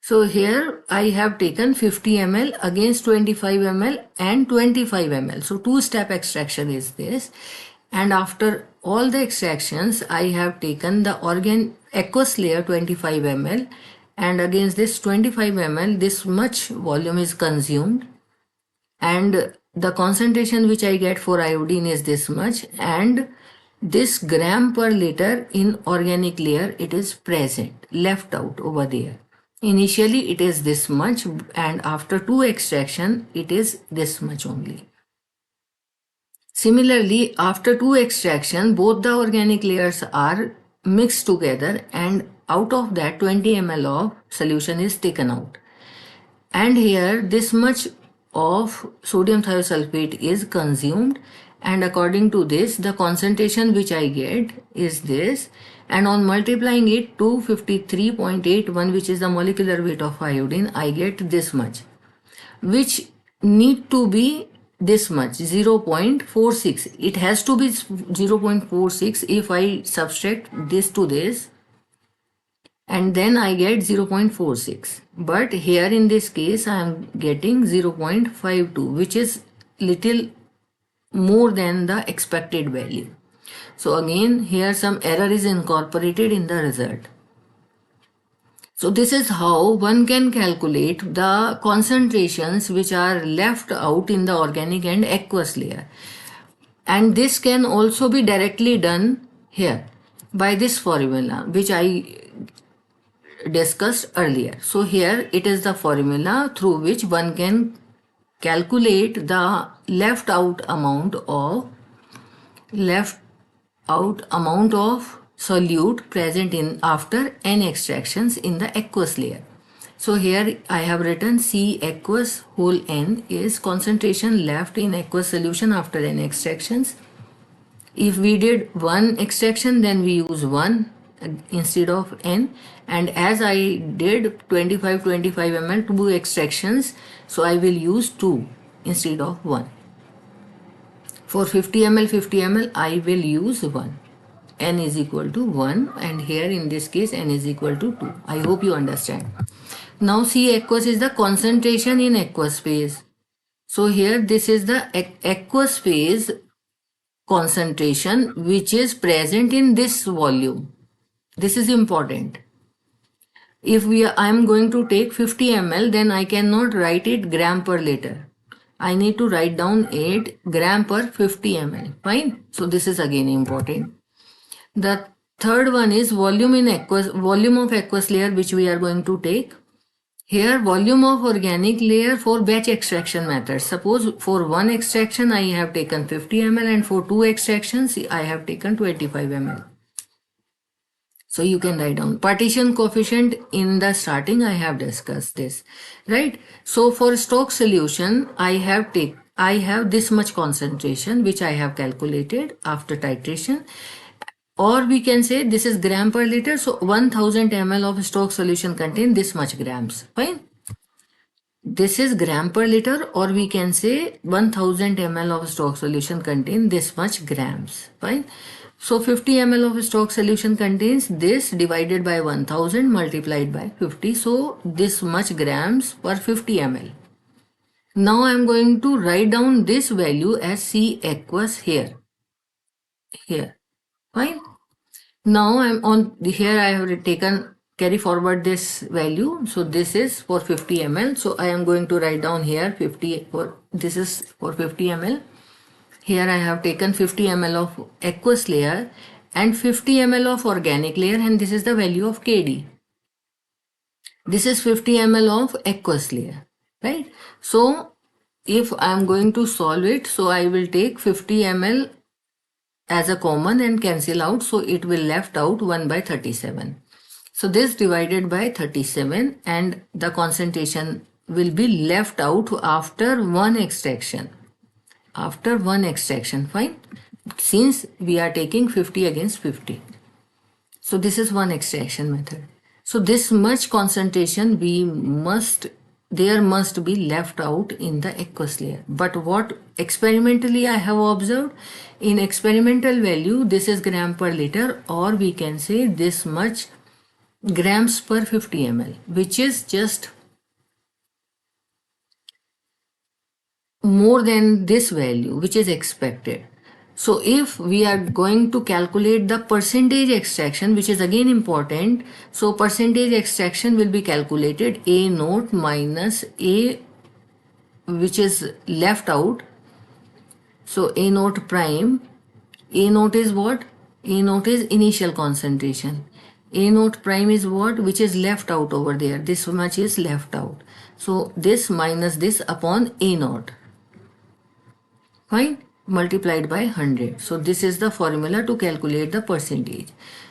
So here I have taken 50 ml against 25 ml and 25 ml. So two-step extraction is this. And after all the extractions, I have taken the aqueous layer 25 ml, and against this 25 ml, this much volume is consumed, and the concentration which I get for iodine is this much, and this gram per liter in organic layer, it is present, left out over there. Initially it is this much, and after two extraction it is this much only. Similarly, after two extraction, both the organic layers are mixed together, and out of that 20 ml of solution is taken out. And here this much of sodium thiosulfate is consumed, and according to this the concentration which I get is this, and on multiplying it to 53.81, which is the molecular weight of iodine, I get this much, which need to be this much, 0.46. It has to be 0.46 if I subtract this to this, and then I get 0.46. But here in this case I am getting 0.52, which is little more than the expected value. So again here some error is incorporated in the result. So this is how one can calculate the concentrations which are left out in the organic and aqueous layer. And this can also be directly done here by this formula which I discussed earlier. So here it is the formula through which one can calculate the left out amount of solute present in after n extractions in the aqueous layer. So here I have written C aqueous whole n is concentration left in aqueous solution after n extractions. If we did one extraction, then we use 1 instead of n, and as I did 25 ml 2 extractions, so I will use 2 instead of 1. For 50 ml I will use 1. N is equal to 1, and here in this case n is equal to 2. I hope you understand. Now C aqueous is the concentration in aqueous phase. So here this is the aqueous phase concentration which is present in this volume. This is important. If I am going to take 50 ml, then I cannot write it gram per liter. I need to write down 8 gram per 50 ml. Fine. So this is again important. The third one is volume of aqueous layer which we are going to take. Here volume of organic layer for batch extraction method. Suppose for one extraction I have taken 50 ml, and for two extractions I have taken 25 ml. So you can write down partition coefficient in the starting. I have discussed this, right? So for stock solution I have this much concentration which I have calculated after titration, or we can say this is gram per liter. So 1000 ml of stock solution contain this much grams. Fine. This is gram per liter, or we can say 1000 ml of stock solution contain this much grams. Fine. So 50 ml of stock solution contains this divided by 1000 multiplied by 50. So this much grams per 50 ml. Now I am going to write down this value as C aqueous here. Fine. Now I am on here. I have taken carry forward this value. So this is for 50 ml. So I am going to write down here 50 for this is for 50 ml. Here I have taken 50 ml of aqueous layer and 50 ml of organic layer, and this is the value of Kd. This is 50 ml of aqueous layer, right? So if I am going to solve it, so I will take 50 ml as a common and cancel out, so it will left out 1 by 37. So this divided by 37, and the concentration will be left out after one extraction. Fine, since we are taking 50 against 50. So this is one extraction method. So this much concentration there must be left out in the aqueous layer. But what experimentally I have observed, in experimental value this is gram per liter, or we can say this much grams per 50 ml, which is just more than this value which is expected. So if we are going to calculate the percentage extraction, which is again important, so percentage extraction will be calculated A naught minus A which is left out. So A naught prime, A naught is what? A naught is initial concentration. A naught prime is what? Which is left out over there. This much is left out. So this minus this upon A naught. Fine, multiplied by 100. So this is the formula to calculate the percentage.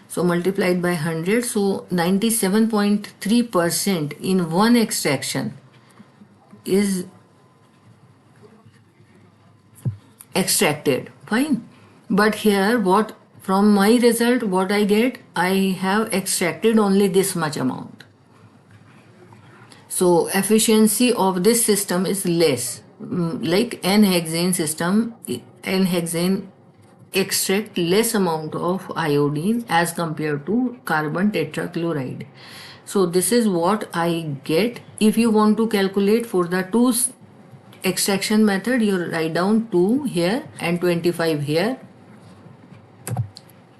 So multiplied by 100, so 97.3% in one extraction is extracted. Fine, but here what from my result what I get, I have extracted only this much amount. So efficiency of this system is less. Like n-hexane system, n-hexane extract less amount of iodine as compared to carbon tetrachloride. So this is what I get. If you want to calculate for the two extraction method, you write down 2 here and 25 here.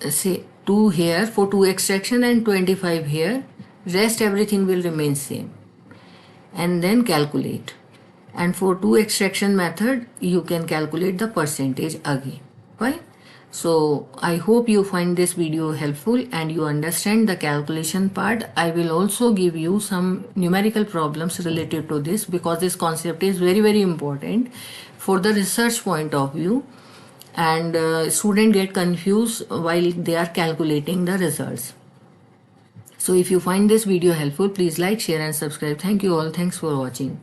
Say 2 here for 2 extraction and 25 here. Rest everything will remain same. And then calculate. And for 2 extraction method, you can calculate the percentage again. Right? So I hope you find this video helpful and you understand the calculation part. I will also give you some numerical problems related to this because this concept is very, very important for the research point of view, and students get confused while they are calculating the results. So if you find this video helpful, please like, share and subscribe. Thank you all. Thanks for watching.